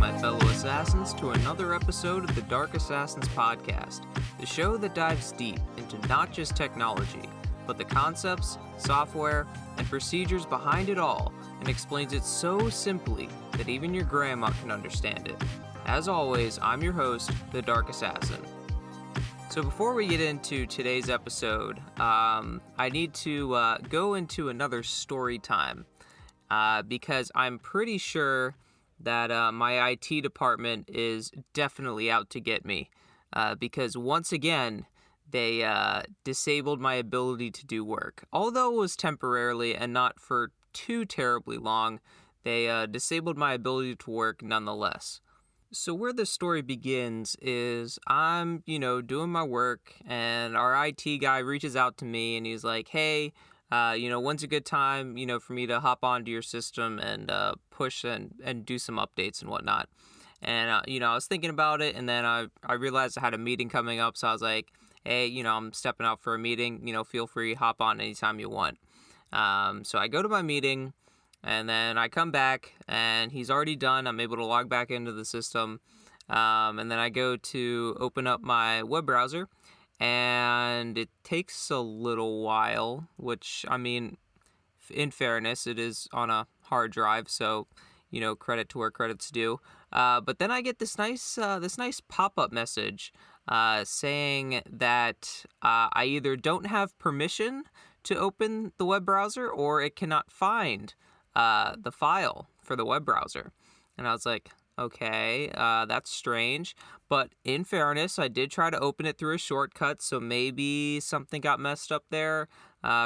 my fellow assassins, to another episode of the Dark Assassins podcast, the show that dives deep into not just technology, but the concepts, software, and procedures behind it all, and explains it so simply that even your grandma can understand it. As always, I'm your host, the Dark Assassin. So before we get into today's episode, I need to go into another story time, because I'm pretty sure that my IT department is definitely out to get me, because once again, they disabled my ability to do work. Although it was temporarily and not for too terribly long, they disabled my ability to work nonetheless. So where the story begins is I'm, doing my work, and our IT guy reaches out to me and he's like, hey, when's a good time, for me to hop onto your system and push and do some updates and whatnot. And, I was thinking about it, and then I realized I had a meeting coming up, so I was like, hey, I'm stepping out for a meeting, feel free, hop on anytime you want. So I go to my meeting, and then I come back, and he's already done. I'm able to log back into the system, and then I go to open up my web browser, and it takes a little while, which, in fairness, it is on a hard drive, so, credit to where credit's due. But then I get this nice pop-up message saying that I either don't have permission to open the web browser, or it cannot find the file for the web browser. And I was like, okay, that's strange. But in fairness, I did try to open it through a shortcut, so maybe something got messed up there.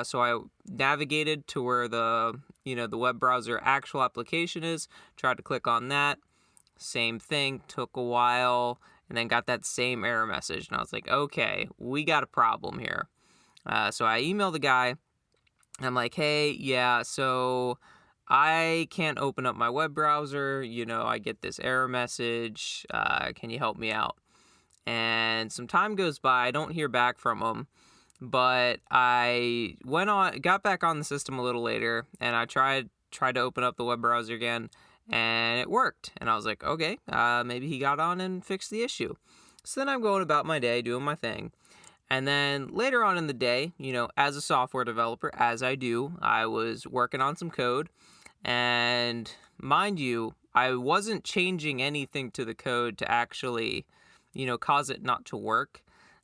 So I navigated to where the web browser actual application is, tried to click on that. Same thing, took a while, and then got that same error message. And I was like, okay, we got a problem here. So I emailed the guy. I'm like, hey, yeah, so I can't open up my web browser. I get this error message. Can you help me out? And some time goes by. I don't hear back from him. But I got back on the system a little later, and I tried to open up the web browser again, and it worked. And I was like, okay, maybe he got on and fixed the issue. So then I'm going about my day, doing my thing. And then later on in the day, as a software developer, as I do, I was working on some code. And mind you, I wasn't changing anything to the code to actually, cause it not to work.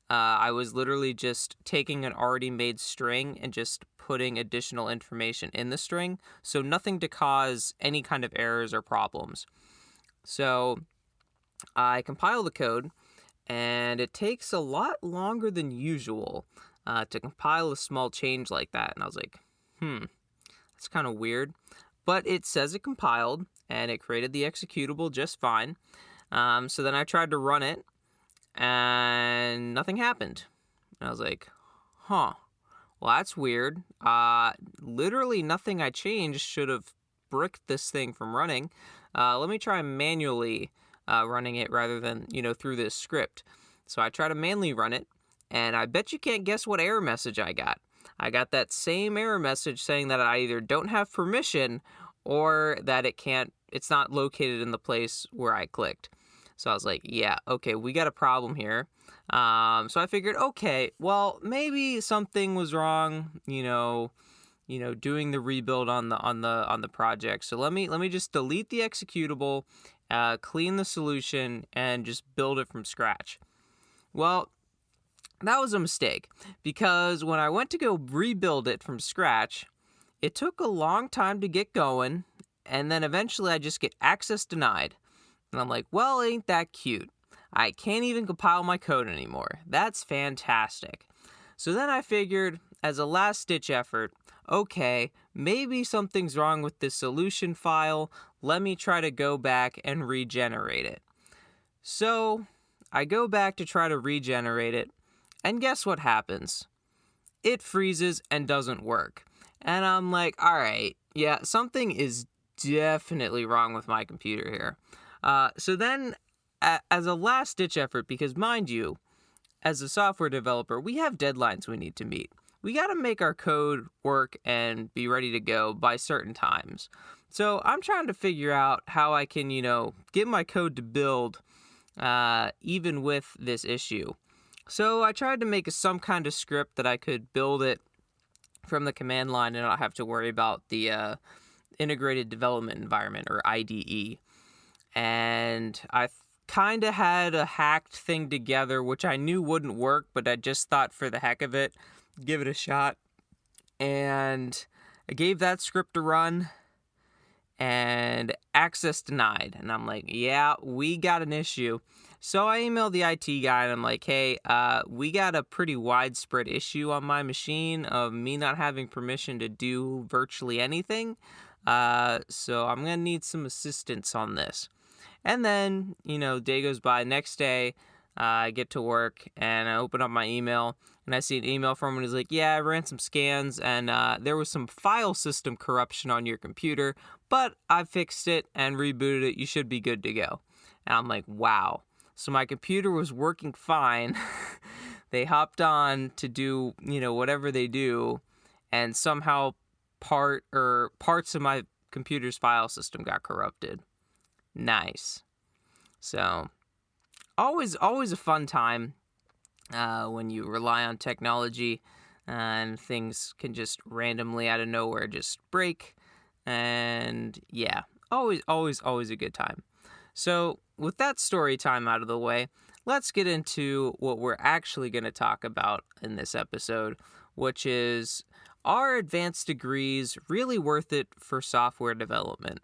I was literally just taking an already made string and just putting additional information in the string. So nothing to cause any kind of errors or problems. So I compile the code, and it takes a lot longer than usual to compile a small change like that. And I was like, that's kind of weird. But it says it compiled, and it created the executable just fine. So then I tried to run it, and nothing happened. And I was like, well, that's weird. Literally nothing I changed should have bricked this thing from running. Let me try manually running it rather than, through this script. So I try to manually run it, and I bet you can't guess what error message I got. I got that same error message saying that I either don't have permission or that it's not located in the place where I clicked. So I was like, yeah, okay, we got a problem here. So I figured, okay, well, maybe something was wrong, doing the rebuild on the project. So let me just delete the executable, clean the solution, and just build it from scratch. Well, that was a mistake, because when I went to go rebuild it from scratch, it took a long time to get going, and then eventually I just get access denied. And I'm like, well, ain't that cute? I can't even compile my code anymore. That's fantastic. So then I figured, as a last-ditch effort, okay, maybe something's wrong with this solution file. Let me try to go back and regenerate it. So I go back to try to regenerate it, and guess what happens? It freezes and doesn't work. And I'm like, all right, yeah, something is definitely wrong with my computer here. So then, as a last-ditch effort, because mind you, as a software developer, we have deadlines we need to meet. we got to make our code work and be ready to go by certain times. So I'm trying to figure out how I can, get my code to build even with this issue. So I tried to make some kind of script that I could build it from the command line and not have to worry about the integrated development environment, or IDE. And I kind of had a hacked thing together, which I knew wouldn't work, but I just thought for the heck of it, give it a shot. And I gave that script a run, and access denied. And I'm like, yeah, we got an issue. So I emailed the IT guy, and I'm like, hey, we got a pretty widespread issue on my machine of me not having permission to do virtually anything. So I'm going to need some assistance on this. And then, day goes by. Next day, I get to work, and I open up my email, and I see an email from him, and he's like, yeah, I ran some scans, and there was some file system corruption on your computer, but I fixed it and rebooted it. You should be good to go. And I'm like, wow. So my computer was working fine. They hopped on to do, whatever they do, and somehow parts of my computer's file system got corrupted. Nice. So, always a fun time when you rely on technology and things can just randomly out of nowhere just break. And yeah, always a good time. So, with that story time out of the way, let's get into what we're actually going to talk about in this episode, which is, are advanced degrees really worth it for software development?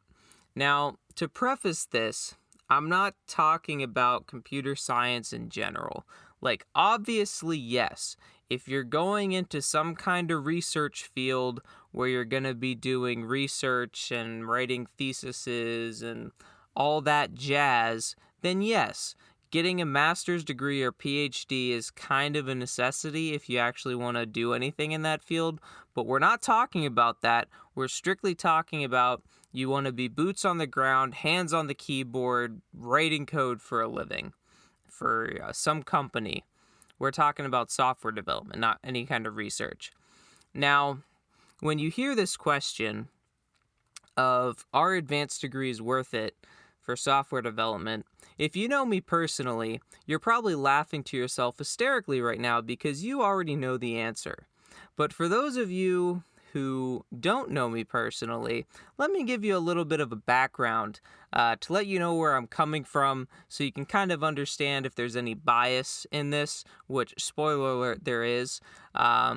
Now, to preface this, I'm not talking about computer science in general. Like, obviously, yes. If you're going into some kind of research field where you're going to be doing research and writing theses and all that jazz, then yes, getting a master's degree or Ph.D. is kind of a necessity if you actually want to do anything in that field. But we're not talking about that. We're strictly talking about you want to be boots on the ground, hands on the keyboard, writing code for a living for some company. We're talking about software development, not any kind of research. Now, when you hear this question of, are advanced degrees worth it for software development, if you know me personally, you're probably laughing to yourself hysterically right now because you already know the answer. But for those of you who don't know me personally, let me give you a little bit of a background to let you know where I'm coming from so you can kind of understand if there's any bias in this, which, spoiler alert, there is.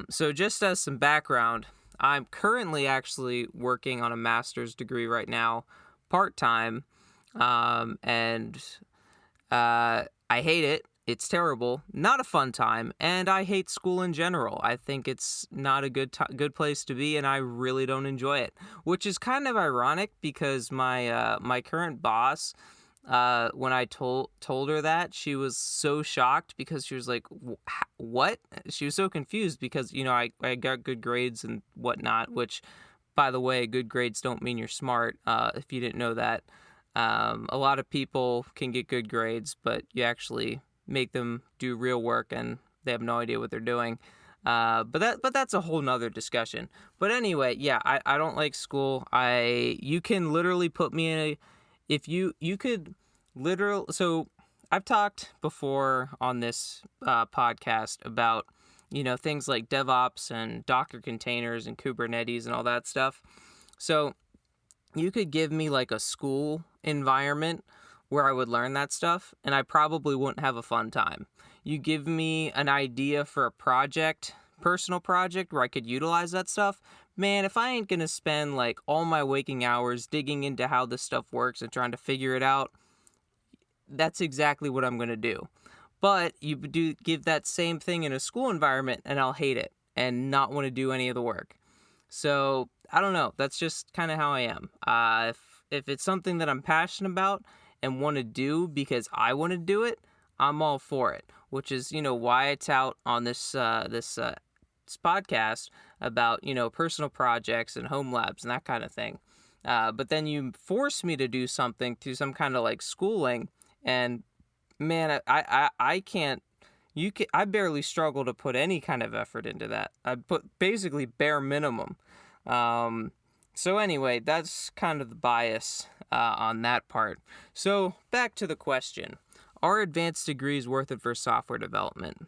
So just as some background, I'm currently actually working on a master's degree right now, part-time, and I hate it. It's terrible, not a fun time, and I hate school in general. I think it's not a good place to be, and I really don't enjoy it, which is kind of ironic because my current boss, when I told her that, she was so shocked because she was like, what? She was so confused because, I got good grades and whatnot, which, by the way, good grades don't mean you're smart, if you didn't know that. A lot of people can get good grades, but you actually make them do real work and they have no idea what they're doing. But that's a whole nother discussion. But anyway, yeah, I don't like school. You can literally put me so I've talked before on this podcast about, things like DevOps and Docker containers and Kubernetes and all that stuff. So you could give me like a school environment where I would learn that stuff, and I probably wouldn't have a fun time. You give me an idea for a personal project where I could utilize that stuff, man, if I ain't gonna spend like all my waking hours digging into how this stuff works and trying to figure it out, that's exactly what I'm gonna do. But you do give that same thing in a school environment, and I'll hate it and not want to do any of the work. So I don't know. That's just kind of how I am. If it's something that I'm passionate about and want to do because I want to do it, I'm all for it. Which is, why it's out on this podcast about, personal projects and home labs and that kind of thing. But then you force me to do something through some kind of like schooling, and man, I can't I barely struggle to put any kind of effort into that. I put basically bare minimum. Um, so anyway, that's kind of the bias on that part. So back to the question: are advanced degrees worth it for software development?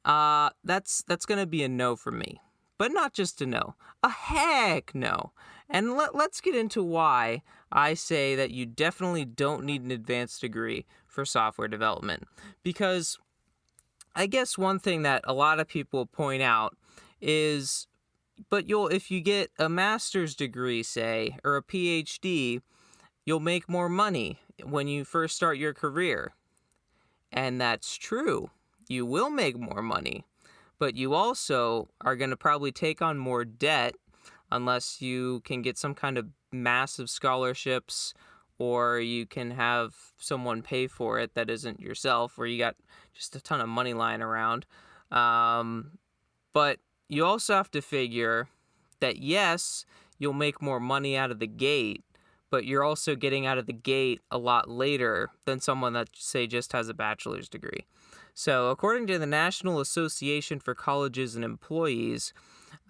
That's gonna be a no for me, but not just a no, a heck no. And let's get into why I say that you definitely don't need an advanced degree for software development. Because I guess one thing that a lot of people point out is, but if you get a master's degree, say, or a Ph.D., you'll make more money when you first start your career. And that's true. You will make more money, but you also are going to probably take on more debt unless you can get some kind of massive scholarships, or you can have someone pay for it that isn't yourself, or you got just a ton of money lying around. But you also have to figure that, yes, you'll make more money out of the gate, but you're also getting out of the gate a lot later than someone that, say, just has a bachelor's degree. So according to the National Association for Colleges and Employees,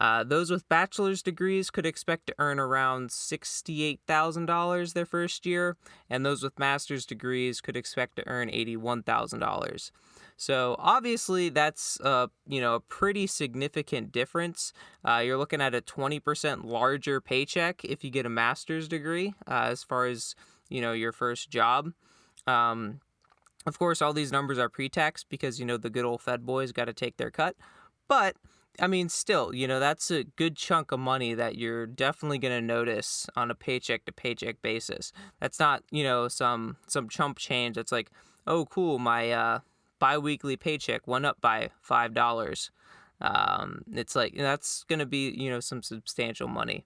those with bachelor's degrees could expect to earn around $68,000 their first year, and those with master's degrees could expect to earn $81,000. So obviously that's a pretty significant difference. You're looking at a 20% larger paycheck if you get a master's degree as far as your first job. Of course, all these numbers are pre-tax because the good old Fed boys got to take their cut. But I mean, still, that's a good chunk of money that you're definitely going to notice on a paycheck-to-paycheck basis. That's not, some chump change that's like, oh, cool, my bi-weekly paycheck went up by $5. It's like, that's going to be, some substantial money.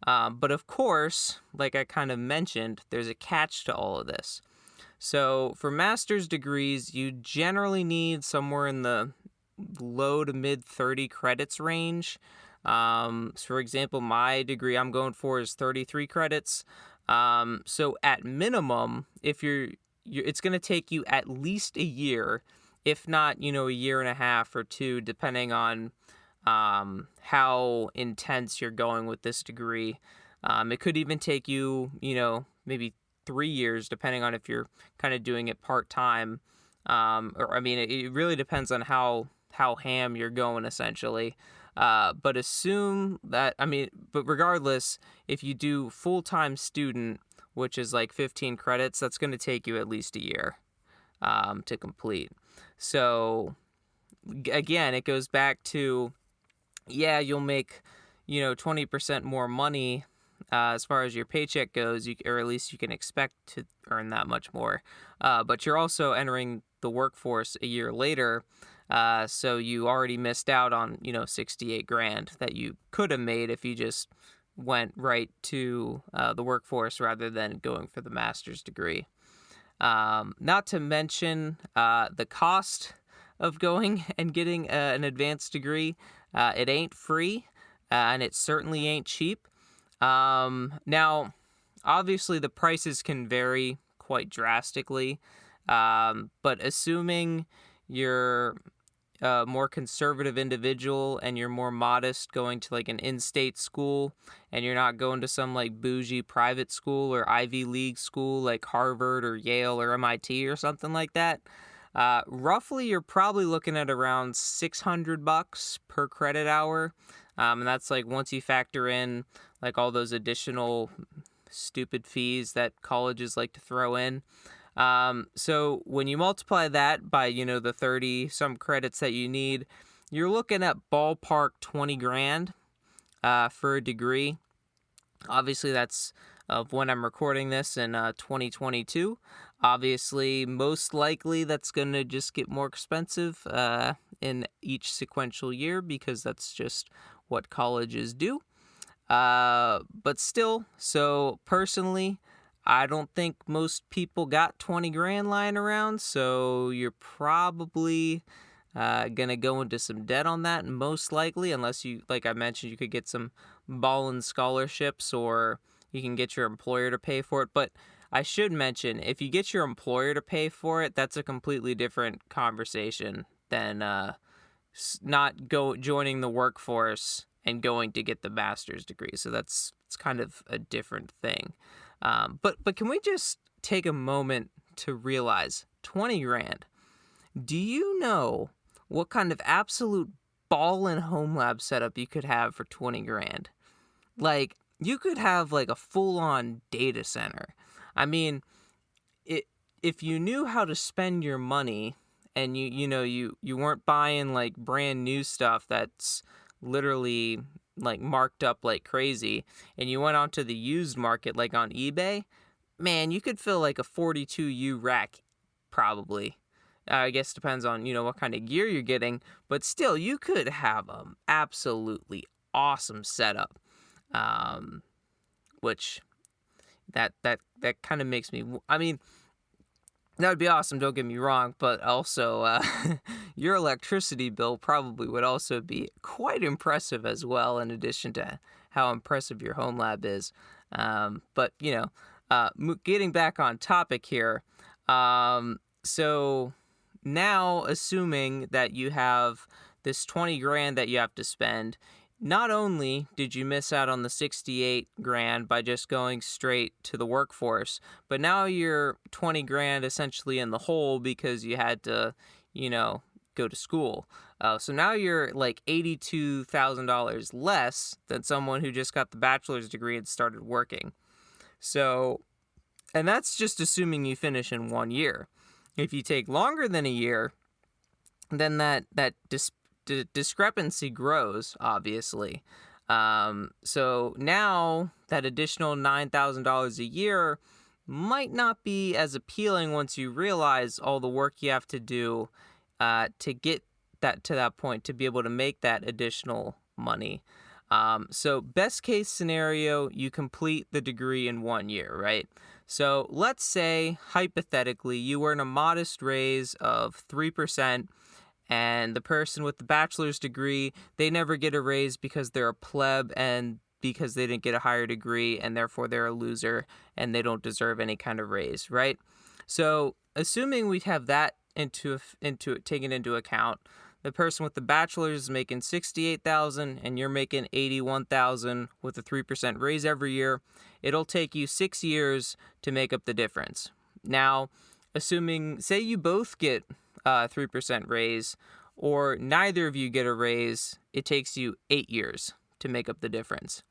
But of course, like I kind of mentioned, there's a catch to all of this. So for master's degrees, you generally need somewhere in the low to mid 30 credits range. So for example, my degree I'm going for is 33 credits. So at minimum, if it's going to take you at least a year, if not, a year and a half or two, depending on how intense you're going with this degree. It could even take you, maybe 3 years, depending on if you're kind of doing it part-time. It really depends on how ham you're going, essentially. But assume that, but regardless, if you do full-time student, which is like 15 credits, that's going to take you at least a year to complete. So, again, it goes back to, yeah, you'll make, 20% more money as far as your paycheck goes, or at least you can expect to earn that much more. But you're also entering the workforce a year later, so you already missed out on, $68,000 that you could have made if you just went right to the workforce rather than going for the master's degree. Not to mention the cost of going and getting an advanced degree. It ain't free, and it certainly ain't cheap. Now, obviously, the prices can vary quite drastically, but assuming you're a more conservative individual and you're more modest, going to like an in-state school, and you're not going to some like bougie private school or Ivy League school like Harvard or Yale or MIT or something like that, roughly you're probably looking at around $600 per credit hour. And that's like once you factor in like all those additional stupid fees that colleges like to throw in. So when you multiply that by, the 30 some credits that you need, you're looking at ballpark $20,000 for a degree. Obviously, that's of when I'm recording this in 2022. Obviously, most likely that's going to just get more expensive in each sequential year because that's just what colleges do. But still, so personally, I don't think most people got $20,000 lying around, so you're probably gonna go into some debt on that, most likely, unless you, like I mentioned, you could get some ballin' scholarships or you can get your employer to pay for it. But I should mention, if you get your employer to pay for it, that's a completely different conversation than not joining the workforce and going to get the master's degree. So it's kind of a different thing. But can we just take a moment to realize 20 grand? Do you know what kind of absolute ballin' home lab setup you could have for 20 grand? Like, you could have like a full-on data center. I mean, if you knew how to spend your money and you weren't buying like brand new stuff that's literally like marked up like crazy, and you went onto the used market like on eBay, man, you could fill like a 42U rack probably. I guess it depends on, what kind of gear you're getting, but still, you could have an absolutely awesome setup, which that kind of makes me, I mean, that would be awesome, don't get me wrong, but also your electricity bill probably would also be quite impressive as well, in addition to how impressive your home lab is. But, getting back on topic here, so now assuming that you have this 20 grand that you have to spend, not only did you miss out on the 68 grand by just going straight to the workforce, but now you're 20 grand essentially in the hole because you had to, go to school. So now you're like $82,000 less than someone who just got the bachelor's degree and started working. So, and that's just assuming you finish in 1 year. If you take longer than a year, then that discrepancy grows, obviously. So now that additional $9,000 a year might not be as appealing once you realize all the work you have to do to get that to that point to be able to make that additional money. So best case scenario, you complete the degree in 1 year, right? So let's say, hypothetically, you earn a modest raise of 3%, and the person with the bachelor's degree, they never get a raise because they're a pleb and because they didn't get a higher degree, and therefore they're a loser and they don't deserve any kind of raise, right? So assuming we have that taken into account, the person with the bachelor's is making $68,000 and you're making $81,000 with a 3% raise every year. It'll take you 6 years to make up the difference. Now, assuming, say you both get a 3% raise, or neither of you get a raise, it takes you 8 years to make up the difference.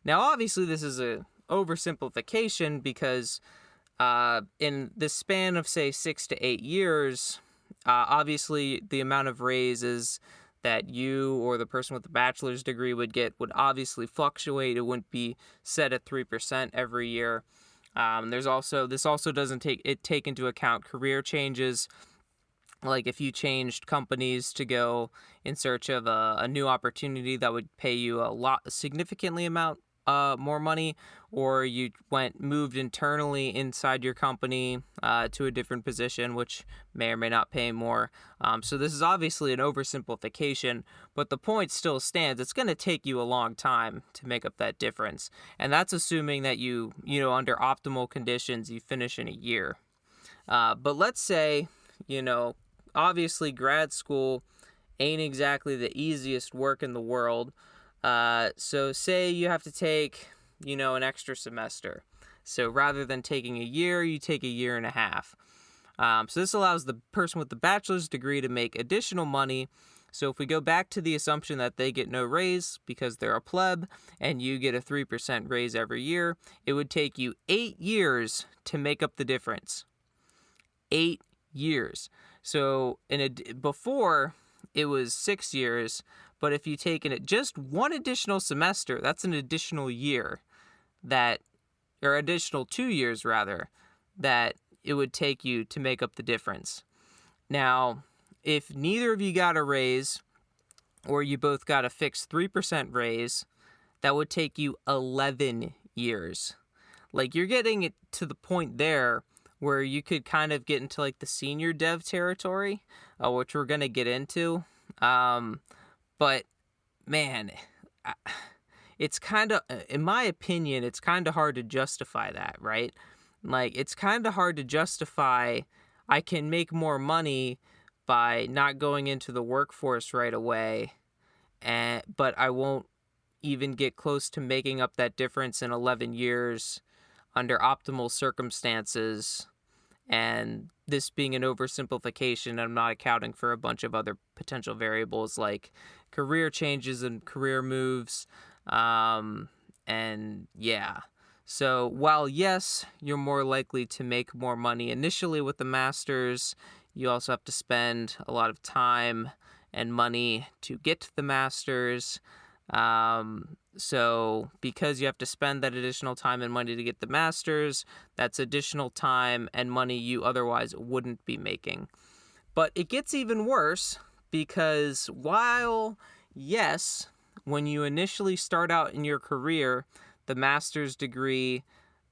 Now, obviously, this is a oversimplification because in the span of, say, 6 to 8 years, obviously, the amount of raises that you or the person with the bachelor's degree would get would obviously fluctuate. It wouldn't be set at 3% every year. This also doesn't take into account career changes. Like if you changed companies to go in search of a new opportunity that would pay you significantly amount more money, or you moved internally inside your company to a different position, which may or may not pay more. So this is obviously an oversimplification, but the point still stands. It's going to take you a long time to make up that difference, and that's assuming that you under optimal conditions you finish in a year. But let's say obviously grad school ain't exactly the easiest work in the world. So say you have to take, an extra semester. So rather than taking a year, you take a year and a half. So this allows the person with the bachelor's degree to make additional money. So if we go back to the assumption that they get no raise because they're a pleb and you get a 3% raise every year, it would take you 8 years to make up the difference. 8 years. So before it was 6 years, but if you take just one additional semester, that's an additional year or additional 2 years rather, that it would take you to make up the difference. Now, if neither of you got a raise or you both got a fixed 3% raise, that would take you 11 years. Like you're getting it to the point there where you could kind of get into like the senior dev territory, which we're going to get into. But man, it's kind of, in my opinion, it's kind of hard to justify that, right? Like it's kind of hard to justify I can make more money, by not going into the workforce right away, but I won't even get close to making up that difference in 11 years under optimal circumstances. And this being an oversimplification, I'm not accounting for a bunch of other potential variables like career changes and career moves. And yeah. So while yes, you're more likely to make more money initially with the master's, you also have to spend a lot of time and money to get to the master's. So because you have to spend that additional time and money to get the master's, that's additional time and money you otherwise wouldn't be making. But it gets even worse because while, yes, when you initially start out in your career, the master's degree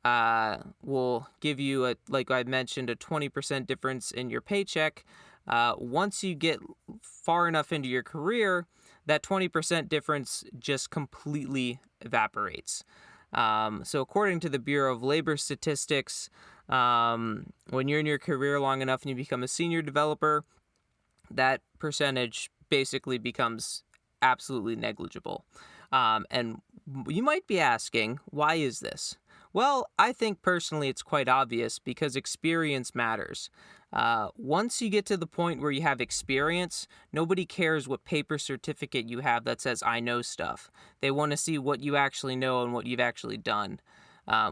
will give you, like I mentioned, a 20% difference in your paycheck. Once you get far enough into your career, that 20% difference just completely evaporates. So according to the Bureau of Labor Statistics, when you're in your career long enough and you become a senior developer, that percentage basically becomes absolutely negligible. And you might be asking, why is this? Well, I think personally it's quite obvious because experience matters. Once you get to the point where you have experience, nobody cares what paper certificate you have that says I know stuff. They want to see what you actually know and what you've actually done.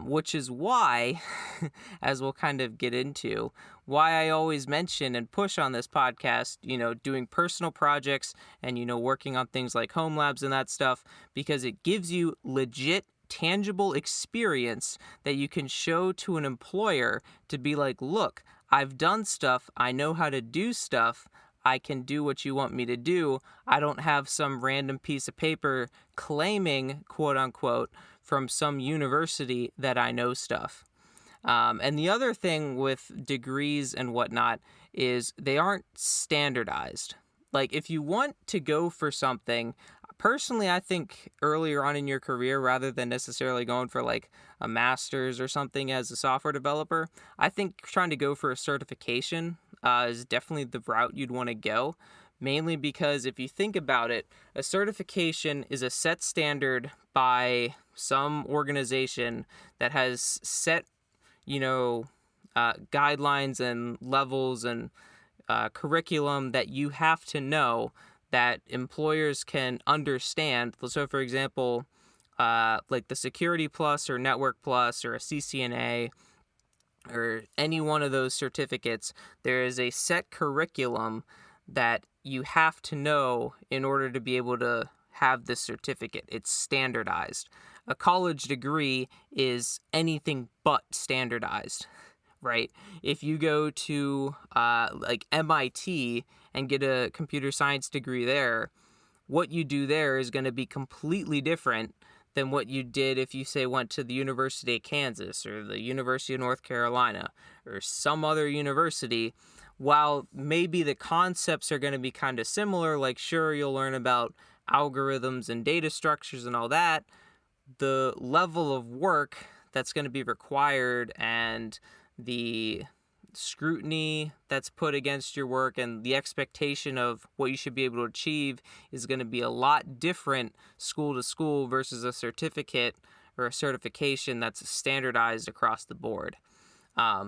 Which is why, as we'll kind of get into, why I always mention and push on this podcast, doing personal projects and, working on things like home labs and that stuff, because it gives you legit, tangible experience that you can show to an employer to be like, look, I've done stuff, I know how to do stuff, I can do what you want me to do. I don't have some random piece of paper claiming, quote unquote, from some university that I know stuff. And the other thing with degrees and whatnot is they aren't standardized. Like if you want to go for something, personally, I think earlier on in your career, rather than necessarily going for like a master's or something as a software developer, I think trying to go for a certification is definitely the route you'd want to go. Mainly because if you think about it, a certification is a set standard by some organization that has set, guidelines and levels and curriculum that you have to know that employers can understand. So, for example, like the Security Plus or Network Plus or a CCNA or any one of those certificates, there is a set curriculum that you have to know in order to be able to have this certificate. It's standardized. A college degree is anything but standardized, right? If you go to like MIT and get a computer science degree there, what you do there is going to be completely different than what you did if you, say, went to the University of Kansas or the University of North Carolina or some other university. While maybe the concepts are going to be kind of similar, like sure, you'll learn about algorithms and data structures and all that, the level of work that's going to be required and the scrutiny that's put against your work and the expectation of what you should be able to achieve is going to be a lot different school to school versus a certificate or a certification that's standardized across the board.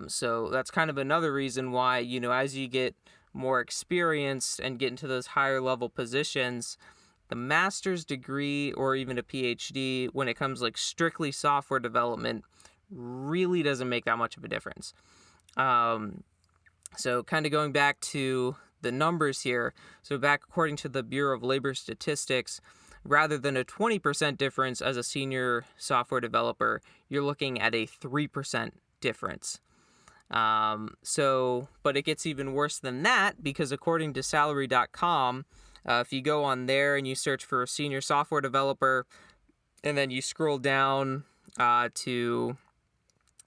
So that's kind of another reason why, as you get more experienced and get into those higher level positions, the master's degree or even a Ph.D., when it comes like strictly software development, really doesn't make that much of a difference. So kind of going back to the numbers here. So back according to the Bureau of Labor Statistics, rather than a 20% difference as a senior software developer, you're looking at a 3% difference. But it gets even worse than that because according to salary.com, if you go on there and you search for a senior software developer and then you scroll down to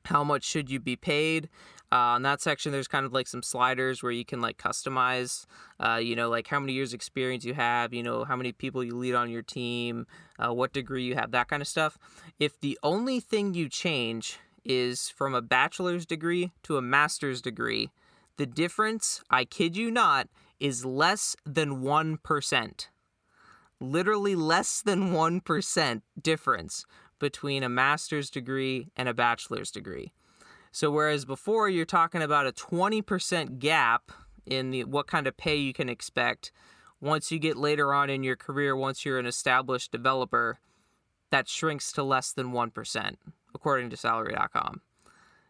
how much should you be paid, in that section there's kind of like some sliders where you can like customize, like how many years experience you have, how many people you lead on your team, what degree you have, that kind of stuff. If the only thing you change is from a bachelor's degree to a master's degree, the difference, I kid you not, is less than 1%. Literally less than 1% difference between a master's degree and a bachelor's degree. So whereas before you're talking about a 20% gap in what kind of pay you can expect, once you get later on in your career, once you're an established developer, that shrinks to less than 1%, according to salary.com.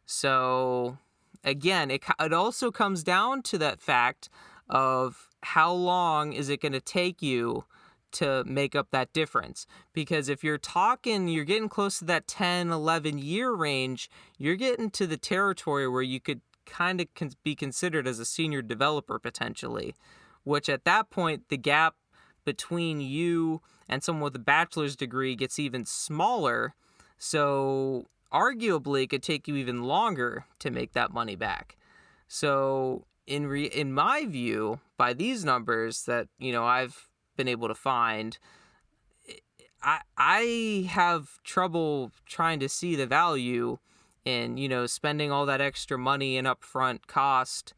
So again, it also comes down to that fact of how long is it going to take you to make up that difference. Because if you're getting close to that 10, 11 year range, you're getting to the territory where you could kind of be considered as a senior developer potentially, which at that point, the gap between you and someone with a bachelor's degree gets even smaller. So arguably, it could take you even longer to make that money back. So in my view, by these numbers that, I've been able to find, I have trouble trying to see the value in, spending all that extra money and upfront cost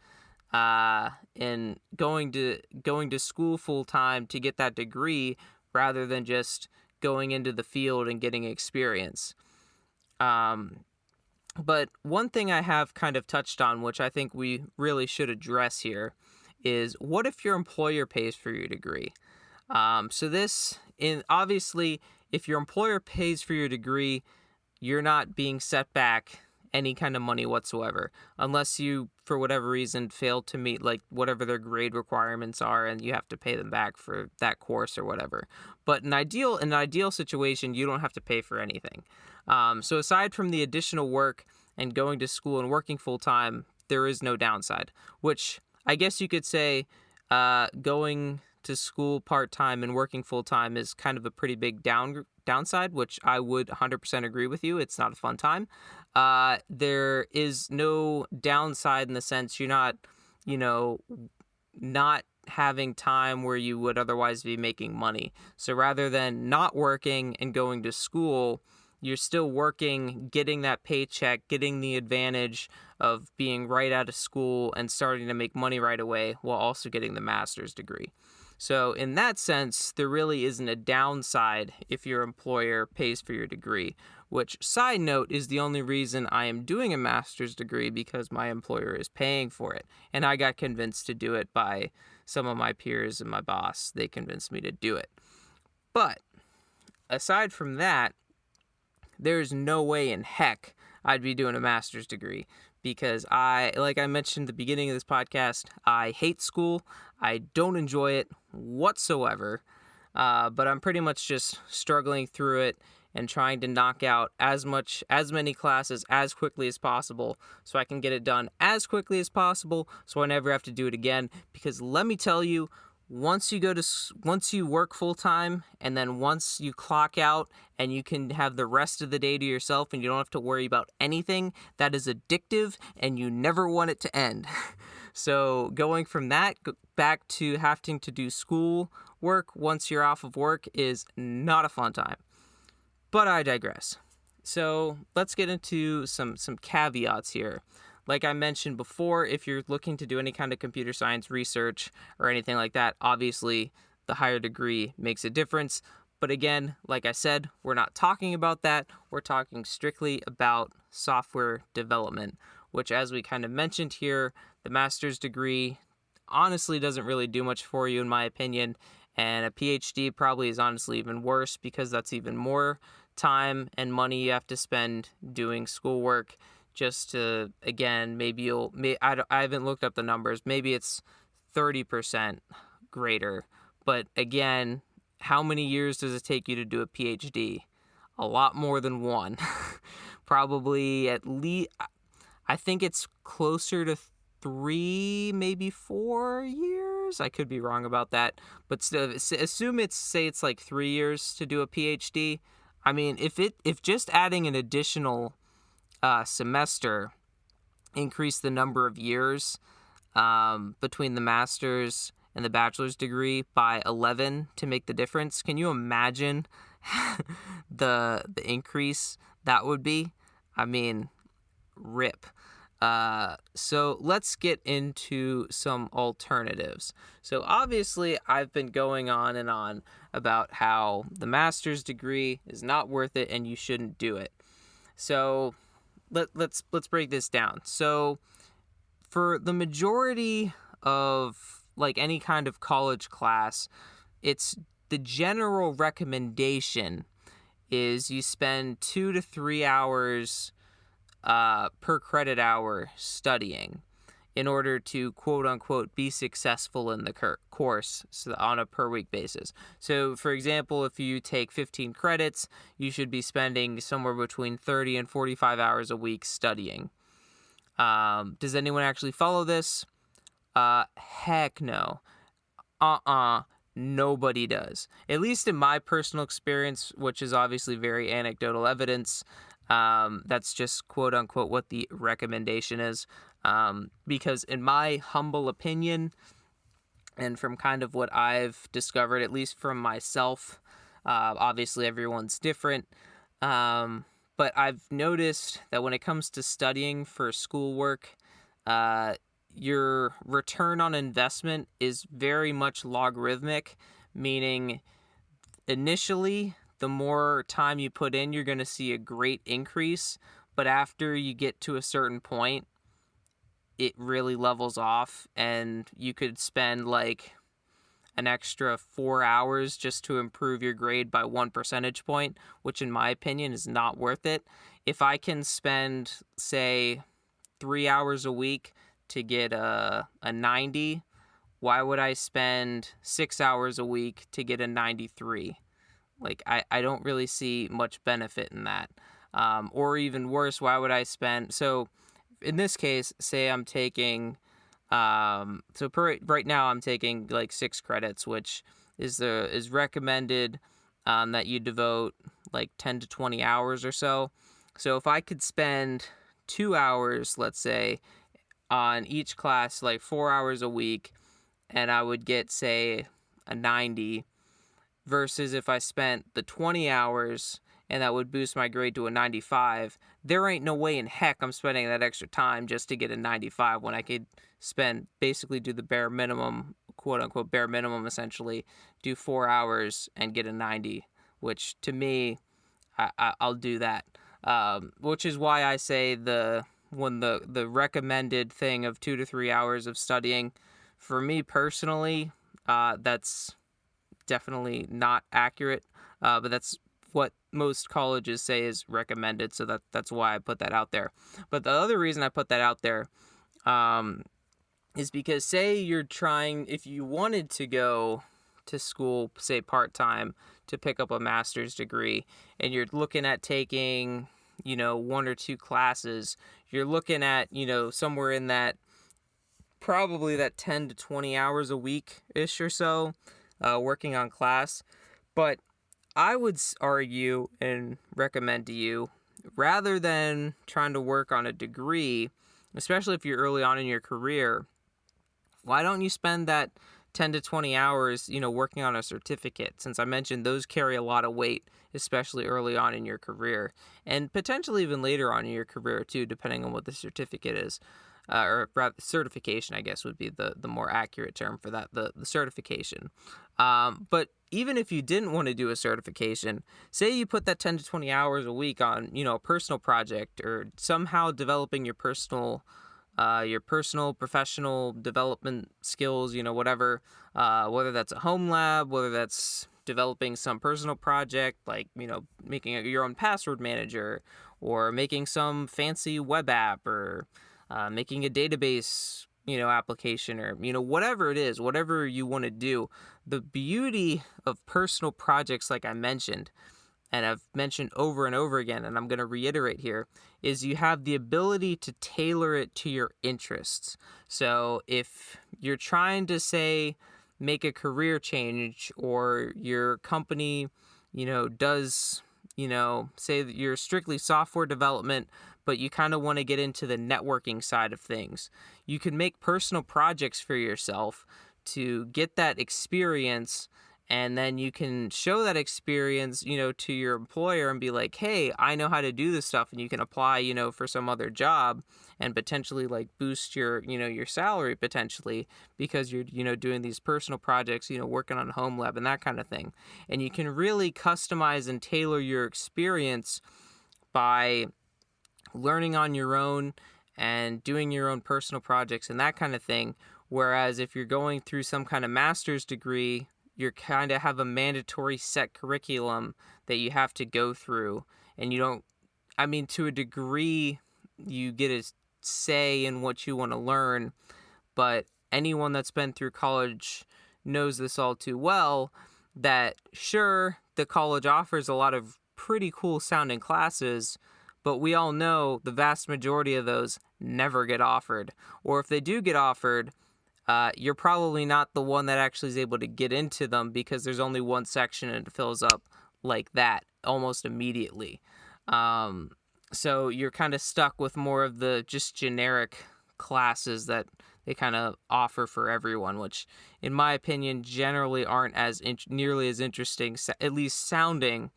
and going to school full time to get that degree rather than just going into the field and getting experience. But one thing I have kind of touched on, which I think we really should address here, is what if your employer pays for your degree? Obviously, if your employer pays for your degree, you're not being set back any kind of money whatsoever, unless you, for whatever reason, failed to meet like whatever their grade requirements are, and you have to pay them back for that course or whatever. But in an ideal situation, you don't have to pay for anything. So aside from the additional work and going to school and working full time, there is no downside. Which I guess you could say, going to school part-time and working full-time is kind of a pretty big downside, which I would 100% agree with you. It's not a fun time. There is no downside in the sense you're not, not having time where you would otherwise be making money. So rather than not working and going to school, you're still working, getting that paycheck, getting the advantage of being right out of school and starting to make money right away while also getting the master's degree. So in that sense, there really isn't a downside if your employer pays for your degree, which, side note, is the only reason I am doing a master's degree, because my employer is paying for it. And I got convinced to do it by some of my peers and my boss. They convinced me to do it. But aside from that, there's no way in heck I'd be doing a master's degree, because like I mentioned at the beginning of this podcast, I hate school. I don't enjoy it whatsoever, but I'm pretty much just struggling through it and trying to knock out as many classes as quickly as possible so I can get it done as quickly as possible so I never have to do it again. Because let me tell you, once you work full time and then once you clock out and you can have the rest of the day to yourself and you don't have to worry about anything, that is addictive and you never want it to end. So going from that back to having to do school work once you're off of work is not a fun time. But I digress. So let's get into some caveats here. Like I mentioned before, if you're looking to do any kind of computer science research or anything like that, obviously the higher degree makes a difference. But again, like I said, we're not talking about that. We're talking strictly about software development, which, as we kind of mentioned here, the master's degree honestly doesn't really do much for you, in my opinion. And a Ph.D. probably is honestly even worse, because that's even more time and money you have to spend doing schoolwork just to, again, I haven't looked up the numbers. Maybe it's 30% greater. But again, how many years does it take you to do a PhD? A lot more than one. Probably at least, I think it's closer to 3, maybe 4 years. I could be wrong about that. But still, assume it's like 3 years to do a PhD. I mean, if just adding an additional semester increased the number of years between the master's and the bachelor's degree by 11 to make the difference, can you imagine the increase that would be? I mean, rip. So let's get into some alternatives. So obviously, I've been going on and on about how the master's degree is not worth it and you shouldn't do it. So let's break this down. So for the majority of like any kind of college class, it's the general recommendation is you spend 2 to 3 hours per credit hour studying in order to quote unquote be successful in the course on a per week basis. So for example, if you take 15 credits, you should be spending somewhere between 30 and 45 hours a week studying. Does anyone actually follow this? Heck no. Nobody does. At least in my personal experience, which is obviously very anecdotal evidence. That's just quote unquote what the recommendation is. Because in my humble opinion, and from kind of what I've discovered, at least from myself, obviously everyone's different. But I've noticed that when it comes to studying for schoolwork, your return on investment is very much logarithmic, meaning initially, the more time you put in, you're going to see a great increase. But after you get to a certain point, it really levels off, and you could spend like an extra 4 hours just to improve your grade by 1 percentage point, which in my opinion is not worth it. If I can spend, say, 3 hours a week to get a 90, why would I spend 6 hours a week to get a 93? Like, I don't really see much benefit in that. Or even worse, why would I spend... So, in this case, say I'm taking... right now I'm taking, like, 6 credits, which is recommended that you devote, like, 10 to 20 hours or so. So, if I could spend 2 hours, let's say, on each class, like 4 hours a week, and I would get, say, a 90, versus if I spent the 20 hours and that would boost my grade to a 95, there ain't no way in heck I'm spending that extra time just to get a 95 when I could basically do the bare minimum, quote unquote bare minimum essentially, do 4 hours and get a 90, which to me, I'll do that. Which is why I say the recommended thing of 2 to 3 hours of studying, for me personally, that's definitely not accurate, but that's what most colleges say is recommended, so that's why I put that out there. But the other reason I put that out there is because, say you're trying, if you wanted to go to school, say part-time, to pick up a master's degree, and you're looking at taking, 1 or 2 classes, you're looking at, somewhere in that, probably that 10 to 20 hours a week-ish or so, working on class. But I would argue and recommend to you, rather than trying to work on a degree, especially if you're early on in your career, why don't you spend that 10 to 20 hours, working on a certificate? Since I mentioned those carry a lot of weight, especially early on in your career, and potentially even later on in your career too, depending on what the certificate is. Or rather, certification, I guess, would be the more accurate term for that, the certification. But even if you didn't want to do a certification, say you put that 10 to 20 hours a week on, a personal project, or somehow developing your personal professional development skills, whatever, whether that's a home lab, whether that's developing some personal project, like, making your own password manager, or making some fancy web app, or making a database, application, or, whatever it is, whatever you want to do. The beauty of personal projects, like I mentioned, and I've mentioned over and over again, and I'm going to reiterate here, is you have the ability to tailor it to your interests. So if you're trying to, say, make a career change, or your company, does, say that you're strictly software development, but you kind of want to get into the networking side of things, you can make personal projects for yourself to get that experience And then you can show that experience, to your employer and be like, hey, I know how to do this stuff. And you can apply, for some other job and potentially like boost your salary potentially because you're, doing these personal projects, working on a home lab and that kind of thing. And you can really customize and tailor your experience by learning on your own and doing your own personal projects and that kind of thing. Whereas if you're going through some kind of master's degree, you kind of have a mandatory set curriculum that you have to go through. And to a degree, you get a say in what you want to learn. But anyone that's been through college knows this all too well, that sure, the college offers a lot of pretty cool sounding classes, but we all know the vast majority of those never get offered. Or if they do get offered, you're probably not the one that actually is able to get into them because there's only one section and it fills up like that almost immediately. So you're kind of stuck with more of the just generic classes that they kind of offer for everyone, which in my opinion generally aren't as nearly as interesting, at least sounding,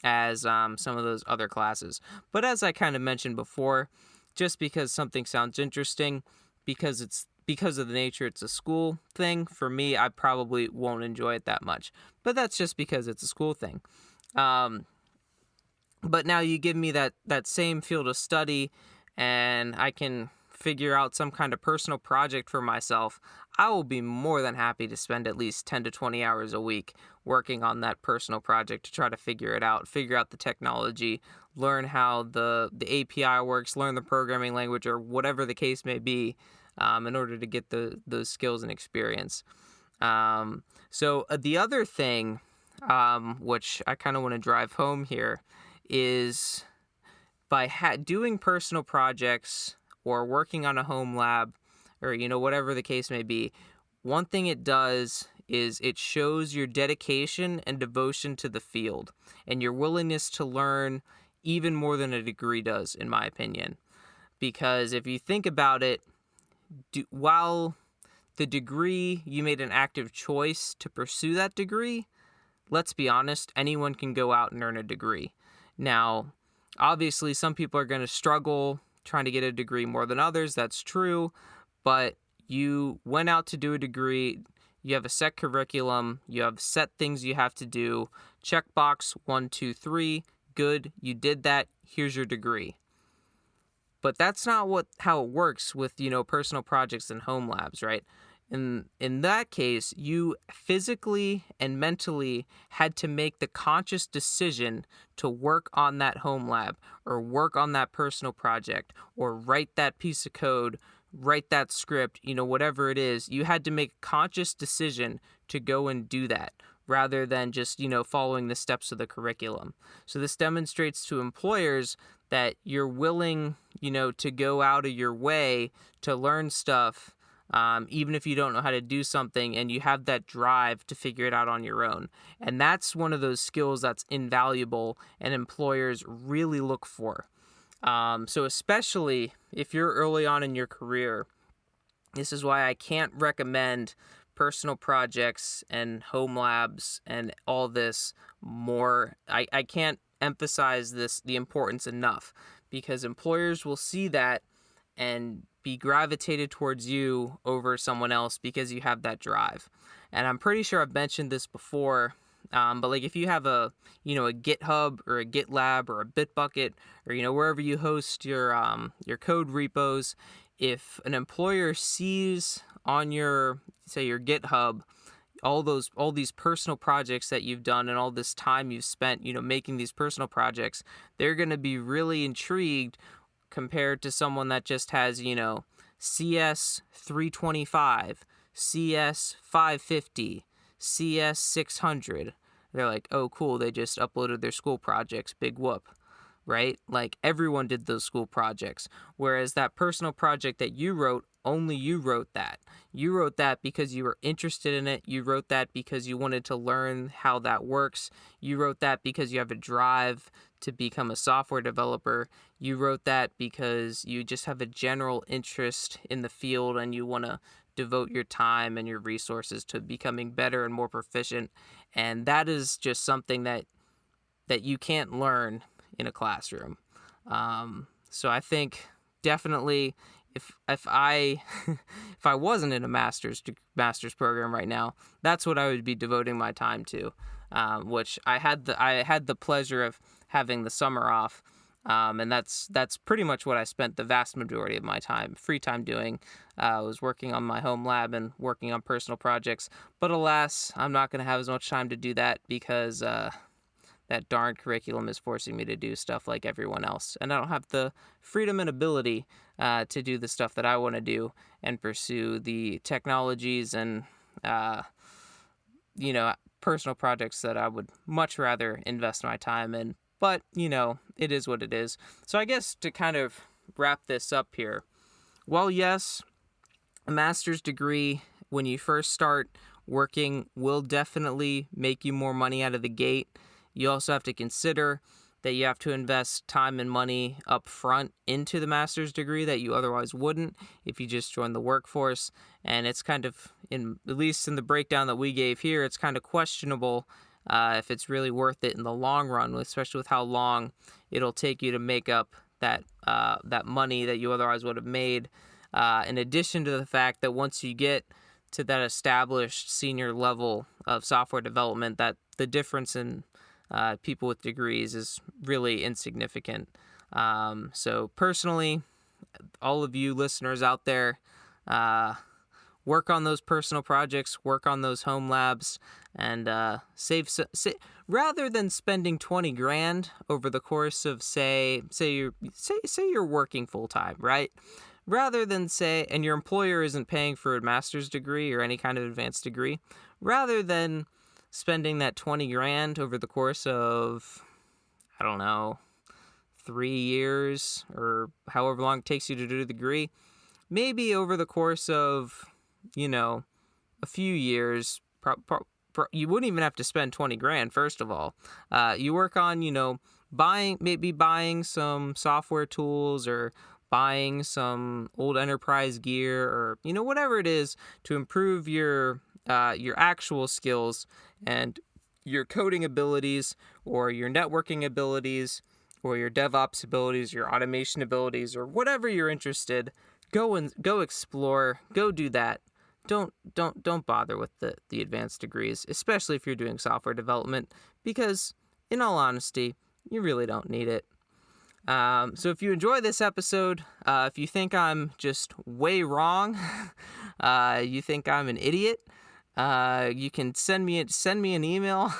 as some of those other classes. But as I kind of mentioned before, just because something sounds interesting, because of the nature it's a school thing, for me, I probably won't enjoy it that much. But that's just because it's a school thing. But now you give me that same field of study and I can figure out some kind of personal project for myself, I will be more than happy to spend at least 10 to 20 hours a week working on that personal project to try to figure it out, figure out the technology, learn how the API works, learn the programming language or whatever the case may be, in order to get those skills and experience. So the other thing, which I kind of want to drive home here, is by doing personal projects or working on a home lab or, whatever the case may be, one thing it does is it shows your dedication and devotion to the field and your willingness to learn even more than a degree does, in my opinion. Because if you think about it, while the degree, you made an active choice to pursue that degree, let's be honest, anyone can go out and earn a degree. Now, obviously, some people are going to struggle trying to get a degree more than others. That's true. But you went out to do a degree. You have a set curriculum. You have set things you have to do. Checkbox 1, 2, 3. Good. You did that. Here's your degree. But that's not how it works with, personal projects and home labs, right? In that case, you physically and mentally had to make the conscious decision to work on that home lab or work on that personal project or write that piece of code, write that script, whatever it is. You had to make a conscious decision to go and do that rather than just, following the steps of the curriculum. So this demonstrates to employers that you're willing, to go out of your way to learn stuff, even if you don't know how to do something, and you have that drive to figure it out on your own. And that's one of those skills that's invaluable and employers really look for. So especially if you're early on in your career, this is why I can't recommend personal projects and home labs and all this more. I can't emphasize the importance enough, because employers will see that and be gravitated towards you over someone else because you have that drive. And I'm pretty sure I've mentioned this before, but like if you have a GitHub or a GitLab or a Bitbucket or wherever you host your code repos, if an employer sees on your GitHub all these personal projects that you've done and all this time you've spent making these personal projects, they're going to be really intrigued compared to someone that just has CS 325, CS 550, CS 600. They're like, oh cool, they just uploaded their school projects, big whoop, right? Like everyone did those school projects, whereas that personal project that you wrote, only you wrote that. You wrote that because you were interested in it. You wrote that because you wanted to learn how that works. You wrote that because you have a drive to become a software developer. You wrote that because you just have a general interest in the field and you want to devote your time and your resources to becoming better and more proficient. And that is just something that you can't learn in a classroom. So I think definitely if I if I wasn't in a master's program right now, that's what I would be devoting my time to. Which I had the pleasure of having the summer off, and that's pretty much what I spent the vast majority of my free time doing. I was working on my home lab and working on personal projects. But alas, I'm not going to have as much time to do that because that darn curriculum is forcing me to do stuff like everyone else. And I don't have the freedom and ability to do the stuff that I want to do and pursue the technologies and, personal projects that I would much rather invest my time in. But, it is what it is. So I guess to kind of wrap this up here, well, yes, a master's degree, when you first start working, will definitely make you more money out of the gate. You also have to consider that you have to invest time and money up front into the master's degree that you otherwise wouldn't if you just joined the workforce. And it's kind of, at least in the breakdown that we gave here, it's kind of questionable if it's really worth it in the long run, especially with how long it'll take you to make up that money that you otherwise would have made. In addition to the fact that once you get to that established senior level of software development, that the difference in people with degrees is really insignificant. So personally, all of you listeners out there, work on those personal projects, work on those home labs, and save rather than spending $20,000 over the course of say you're working full time, right? Rather than and your employer isn't paying for a master's degree or any kind of advanced degree, rather than spending that $20,000 over the course of, 3 years or however long it takes you to do the degree, maybe over the course of, a few years, you wouldn't even have to spend $20,000, first of all. You work on, buying some software tools or buying some old enterprise gear or, whatever it is to improve your actual skills and your coding abilities or your networking abilities or your DevOps abilities, your automation abilities, or whatever you're interested. Go explore, go do that. Don't bother with the advanced degrees, especially if you're doing software development, because in all honesty, you really don't need it. So if you enjoy this episode, if you think I'm just way wrong, you think I'm an idiot, you can send me an email,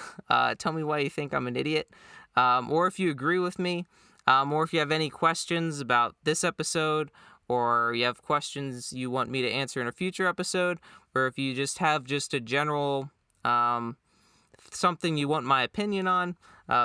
tell me why you think I'm an idiot, or if you agree with me, or if you have any questions about this episode, or you have questions you want me to answer in a future episode, or if you just have a general something you want my opinion on,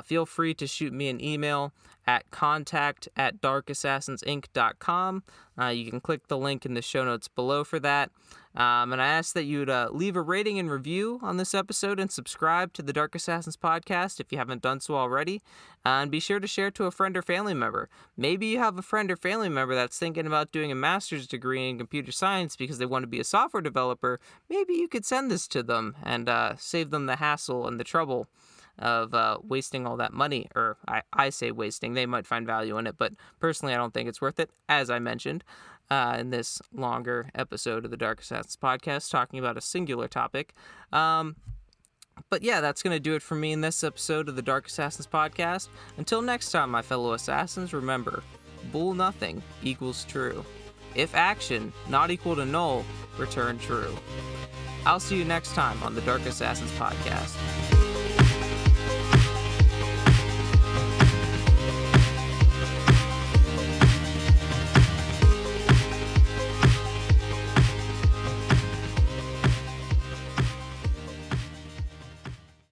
feel free to shoot me an email at contact@darkassassinsinc.com. You can click the link in the show notes below for that. And I ask that you'd leave a rating and review on this episode and subscribe to the Dark Assassins podcast if you haven't done so already. And be sure to share to a friend or family member. Maybe you have a friend or family member that's thinking about doing a master's degree in computer science because they want to be a software developer. Maybe you could send this to them and save them the hassle and the trouble of wasting all that money. Or I say wasting, they might find value in it, but personally I don't think it's worth it, as I mentioned in this longer episode of the Dark Assassins podcast, talking about a singular topic. But yeah, that's going to do it for me in this episode of the Dark Assassins podcast. Until next time, my fellow assassins, remember, bool nothing equals true. If action not equal to null, return true. I'll see you next time on the Dark Assassins podcast.